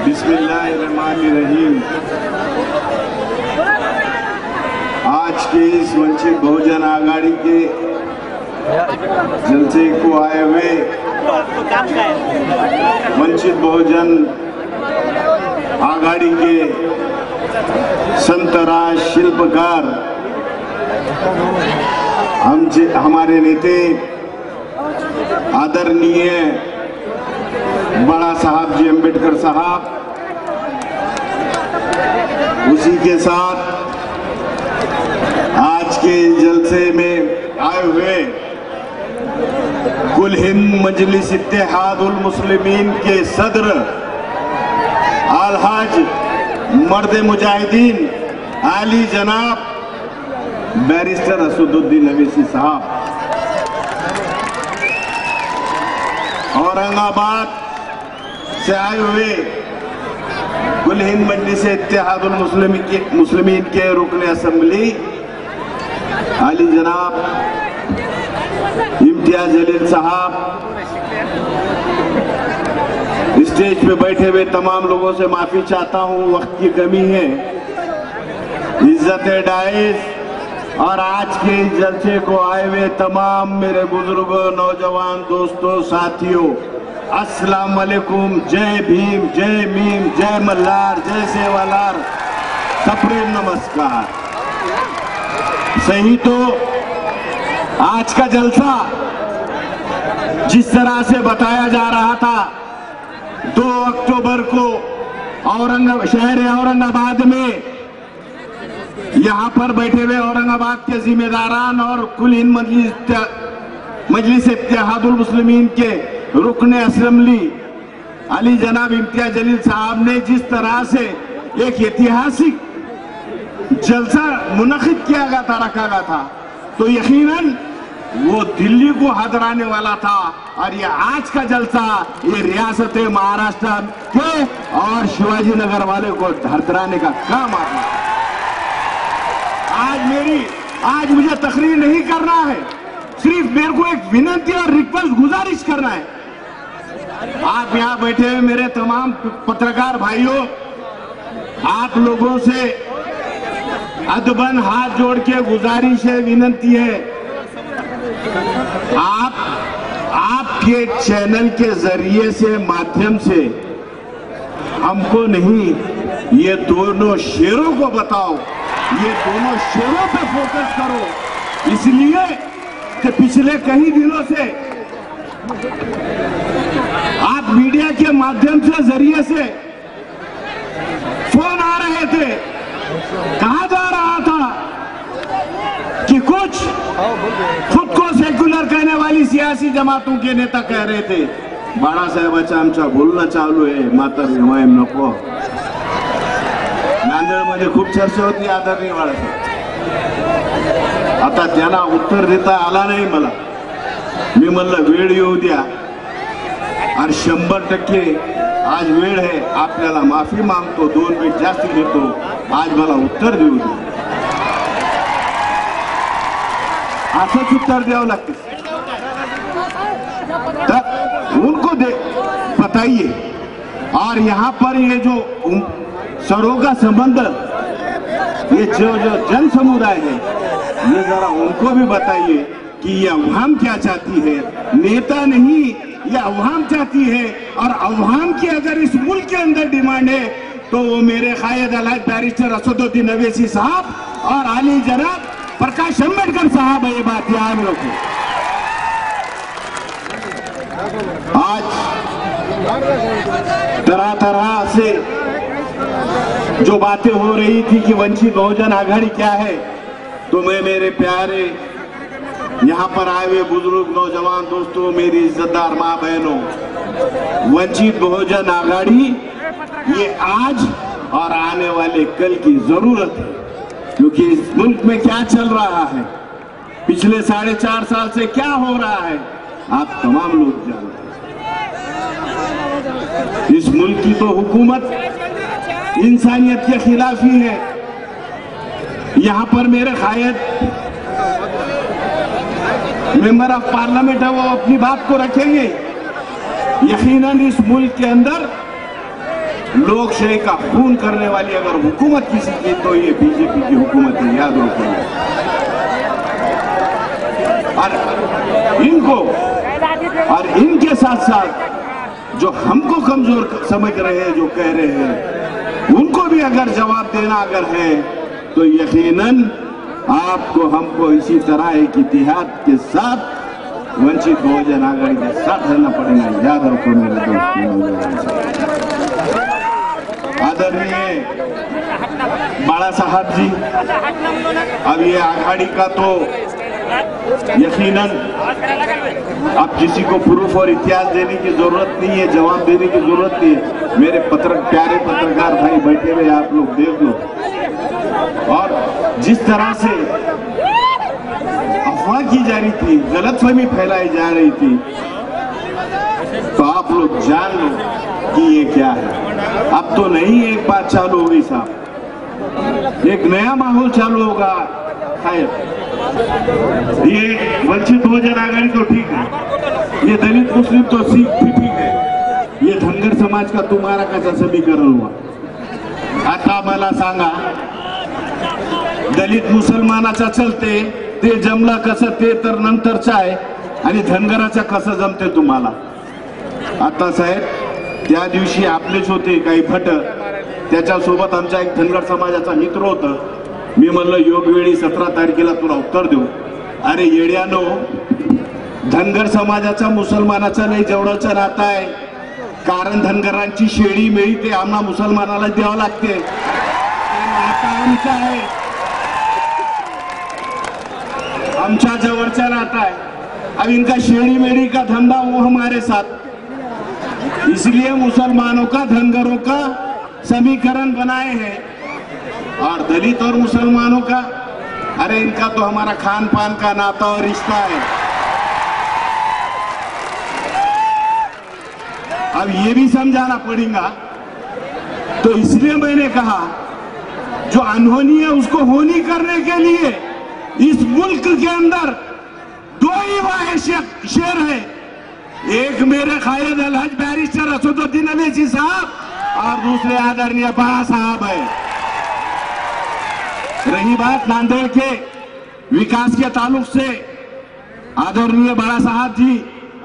बिस्मिल्लाहिर्रहमानिर्रहीम। आज के इस वंचित बहुजन आघाड़ी के जलसे को आए हुए वंचित बहुजन आघाड़ी के संतराज शिल्पकार हमारे नेते आदरणीय बड़ा साहब जी अम्बेडकर साहब, उसी के साथ आज के जलसे में आए हुए कुल हिंद मजलिस इत्तेहादुल मुस्लिमीन के सदर अलहाज मर्द मुजाहिदीन आली जनाब बैरिस्टर असदुद्दीन अवैसी साहब, औरंगाबाद से आए हुए कुल हिंद मजलिस इत्तेहादुल मुस्लिमीन के रुकन असेंबली आली जनाब इम्तियाज जलील साहब, स्टेज पे बैठे हुए तमाम लोगों से माफी चाहता हूं, वक्त की कमी है। इज्जत डाइस और आज के इस जलसे को आए हुए तमाम मेरे बुजुर्गों, नौजवान दोस्तों, साथियों, अस्सलाम वालेकुम, जय भीम, जय मीम, जय मल्हार, जय सेवालाल, सप्रेम नमस्कार। सही तो आज का जलसा जिस तरह से बताया जा रहा था 2 अक्टूबर को शहर औरंगाबाद में यहाँ पर बैठे हुए औरंगाबाद के जिम्मेदारान और कुल हिंद मजलिस इत्तेहादुल मुस्लिमीन के रुकन असेंबली अली जनाब इम्तियाज जलील साहब ने जिस तरह से एक ऐतिहासिक जलसा मुनक़िद किया गया था, रखा गया था, तो यकीनन वो दिल्ली को हदराने वाला था। और ये आज का जलसा ये रियासत महाराष्ट्र के और शिवाजी नगर वाले को हदराने का काम आ रहा है। आज मुझे तकरीर नहीं करना है, सिर्फ मेरे को एक विनती और रिक्वेस्ट गुजारिश करना है। आप यहाँ बैठे हुए मेरे तमाम पत्रकार भाइयों, आप लोगों से अदबन हाथ जोड़ के गुजारिश है, विनती है, आपके चैनल के जरिए से माध्यम से हमको नहीं, ये दोनों शेरों को बताओ, ये दोनों शेरों पे फोकस करो, इसलिए कि पिछले कई दिनों से आप मीडिया के माध्यम से जरिए से फोन आ रहे थे, कहा जा रहा था कि कुछ खुद को सेक्युलर कहने वाली सियासी जमातों के नेता कह रहे थे बाळासाहेबांचा आमचा बोलणं चालू आहे, मातर हिमायम नको। नांदेडमध्ये खूप चर्चा होती आदरणीय बाळासाहेब, आता त्यांना उत्तर देता आला नाही मला। मी म्हणलं वेळ येऊ द्या, और 100% आज वेळ है, आपल्याला माफी मागतो, 2 मिनिट जास्त देतो, आज मला उत्तर देऊ द्या। असंच उत्तर द्यावं लागते, उनको बताइए। और यहाँ पर ये जो सड़ों का संबंध, ये जो जन समुदाय है, ये जरा उनको भी बताइए कि ये अवाम क्या चाहती है, नेता नहीं, ये अवाम चाहती है। और अवाम की अगर इस मुल्क के अंदर डिमांड है तो वो मेरे कायद अलहाज बैरिस्टर असदुद्दीन अवैसी साहब और आली जनाब प्रकाश अम्बेडकर साहब है, ये बात याद रखो। आज तरह तरह से जो बातें हो रही थी कि वंचित बहुजन आघाड़ी क्या है, तो मैं मेरे प्यारे यहाँ पर आए हुए बुजुर्ग, नौजवान दोस्तों, मेरी इज्जतदार माँ बहनों, वंचित बहुजन आघाड़ी ये आज और आने वाले कल की जरूरत है, क्योंकि इस मुल्क में क्या चल रहा है, पिछले 4.5 साल से क्या हो रहा है, आप तमाम लोग जानते हैं। इस मुल्क की तो हुकूमत इंसानियत के खिलाफ ही है। यहाँ पर मेरे कायद मेंबर ऑफ पार्लियामेंट है, वो अपनी बात को रखेंगे। यकीनन इस मुल्क के अंदर लोकशाही का खून करने वाली अगर हुकूमत किसी की तो ये बीजेपी की हुकूमत है, याद रखो। और इनके साथ साथ जो हमको कमजोर समझ रहे हैं, जो कह रहे हैं, उनको भी अगर जवाब देना अगर है तो यकीनन आपको हमको इसी तरह एक इतिहाद के साथ वंचित बहुजन आघाड़ी के साथ रहना पड़ेगा, याद रखो मेरे दोस्त। आदरणीय बाला साहब जी, अब ये आघाड़ी का तो यकीनन अब किसी को प्रूफ और इतिहास देने की जरूरत नहीं है, जवाब देने की जरूरत नहीं है। मेरे प्यारे पत्रकार भाई बैठे हुए आप लोग देख लो, और जिस तरह से अफवाह की जा रही थी, गलतफहमी फैलाई जा रही थी, तो आप लोग जान लो कि ये क्या है। अब तो नहीं एक बात चालू होगी साहब, एक नया माहौल चालू होगा। ये वंचित बहुजन आघाड़ी तो ठीक है, ये दलित मुस्लिम तो सिख भी ठीक है, ये धनगर समाज का तुम्हारा कसा समीकरण हुआ। आता मला सांगा, दलित मुसलमानाचा चलते ते जमला कसं ते तर नंतरचं आहे, आणि धनगराचं कसं जमते तुम्हाला। आता साहेब, त्या दिवशी आपलेच होते काही फट, त्याच्यासोबत आमचा एक धनगर समाजाचा मित्र होता। मी म्हणलं योगवेळी 17 तारखेला तुला उत्तर देऊ। अरे येड्यानो, धनगर समाजाचा मुसलमानाचा नाही जवळचा नाता आहे, कारण धनगरांची शेळी मेळी ते आम्हाला मुसलमानाला द्यावं लागते, नाता आमचा आहे, आमच्या जवळचा नाता है। अब इनका शेड़ी मेड़ी का धंधा वो हमारे साथ, इसलिए मुसलमानों का धनगरों का समीकरण बनाए हैं, और दलित और मुसलमानों का, अरे इनका तो हमारा खान पान का नाता और रिश्ता है। अब ये भी समझाना पड़ेगा, तो इसलिए मैंने कहा जो अनहोनी है उसको होनी करने के लिए इस मुल्क के अंदर दो ही वाहे शेर है, एक मेरे कायद अलहज बैरिस्टर असदुद्दीन अवैसी साहब और दूसरे आदरणीय बाला साहब है। रही बात नांदेड़ के विकास के ताल्लुक से, आदरणीय बाला साहब जी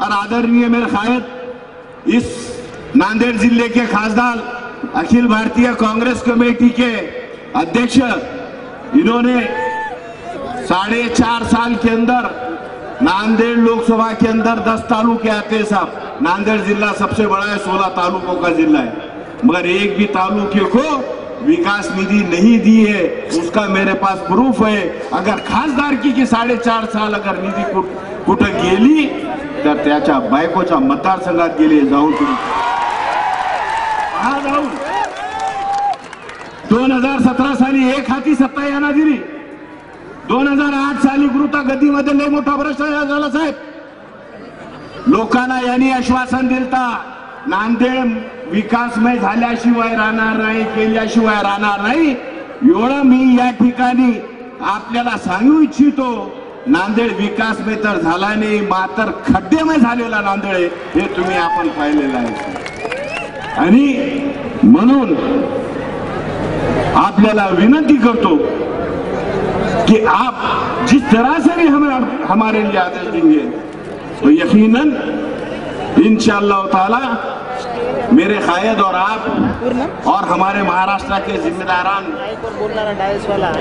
और आदरणीय मेरे कायद इस नांदेड़ जिले के खासदार, अखिल भारतीय कांग्रेस कमेटी के अध्यक्ष, इन्होंने 4.5 साल के अंदर नांदेड़ लोकसभा के अंदर 10 तालुके आते हैं साहब। नांदेड़ जिला सबसे बड़ा है, 16 तालुकों का जिला है, मगर एक भी तालुके को विकास निधि नहीं दी है, उसका मेरे पास प्रूफ है। अगर खासदारकी की 4.5 साल अगर निधी कुठं गेली तर त्याच्या बायकोच्या मतदारसंघात गेली, जाऊन तुम्ही हा जाऊन 2017 साली एक हाती सत्ता यांना दिली, 2008 साली गृहगद्दीमध्ये लय मोठा भ्रष्टाचार झाला साहेब। लोकांना यांनी आश्वासन दिलता नांदेड विकासमय झाल्याशिवाय राहणार नाही, केल्याशिवाय राहणार नाही। एवढं मी या ठिकाणी आपल्याला सांगू इच्छितो, नांदेड विकासमय तर झाला नाही, मात्र खड्डेमय झालेला नांदेड हे तुम्ही आपण पाहिलेलं आहे। आणि म्हणून आपल्याला विनंती करतो कि आप जिस तरह से भी हमारे लिए आदेश देंगे तो यकीनन इंशाअल्लाह ताला मेरे कायद और आप और हमारे महाराष्ट्र के जिम्मेदारान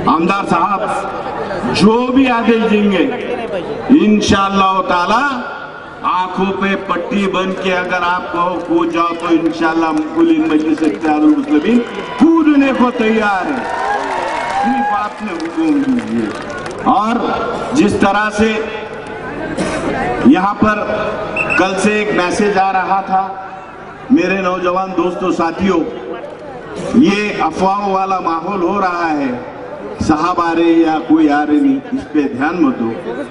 आमदार साहब जो भी आदेश देंगे इंशाअल्लाह ताला आंखों पे पट्टी बन के अगर आप कूद जाओ तो इंशाअल्लाह मुस्लिम मजलिस इत्तेहादुल मुस्लिमीन कूदने को तैयार है, सिर्फ आपने हुक्म दीजिए। और जिस तरह से यहाँ पर कल से एक मैसेज आ रहा था, मेरे नौजवान दोस्तों साथियों, ये अफवाहों वाला माहौल हो रहा है, साहब आ रहे या कोई आ रहे नहीं, इस पे ध्यान मत दो।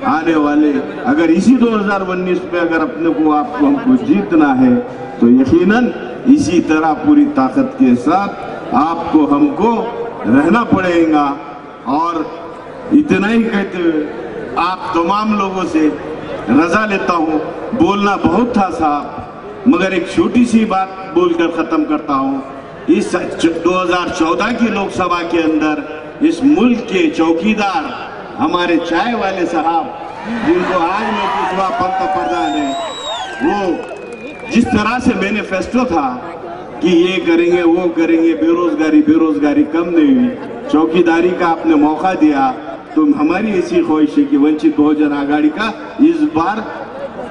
आने वाले अगर इसी 2019 में अगर अपने को आपको हमको जीतना है तो यकीनन इसी तरह पूरी ताकत के साथ आपको हमको रहना पड़ेगा। और इतना ही कहते हुए आप तमाम लोगों से रजा लेता हूँ, बोलना बहुत था साहब, मगर एक छोटी सी बात बोलकर खत्म करता हूँ। इस 2014 की लोकसभा के अंदर इस मुल्क के चौकीदार हमारे चाय वाले साहब, जिनको आज लोकसभा पंतप्रधान है, वो जिस तरह से मैनिफेस्टो था कि ये करेंगे वो करेंगे, बेरोजगारी कम नहीं हुई, चौकीदारी का आपने मौका दिया, तो हमारी ऐसी ख्वाहिश है कि वंचित बहुजन आघाड़ी का इस बार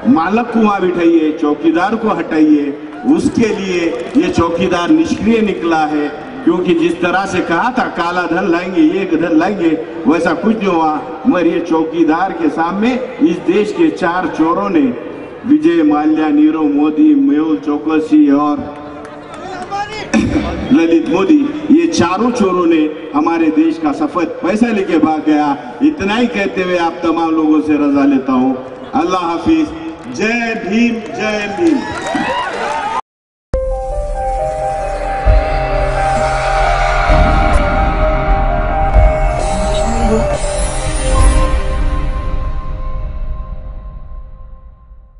मालक को वहां बिठाइए, चौकीदार को हटाइए। उसके लिए ये चौकीदार निष्क्रिय निकला है, क्योंकि जिस तरह से कहा था काला धन लाएंगे, ये धन लाएंगे, वैसा कुछ नहीं हुआ। मगर ये चौकीदार के सामने इस देश के 4 चोरों ने, विजय माल्या, नीरव मोदी, मेहुल चोकसी और ललित मोदी, ये चारों चोरों ने हमारे देश का सफेद पैसा लेके भाग गया। इतना ही कहते हुए आप तमाम लोगों से रजा लेता हूं। अल्लाह हाफिज। जय भीम, जय भीम।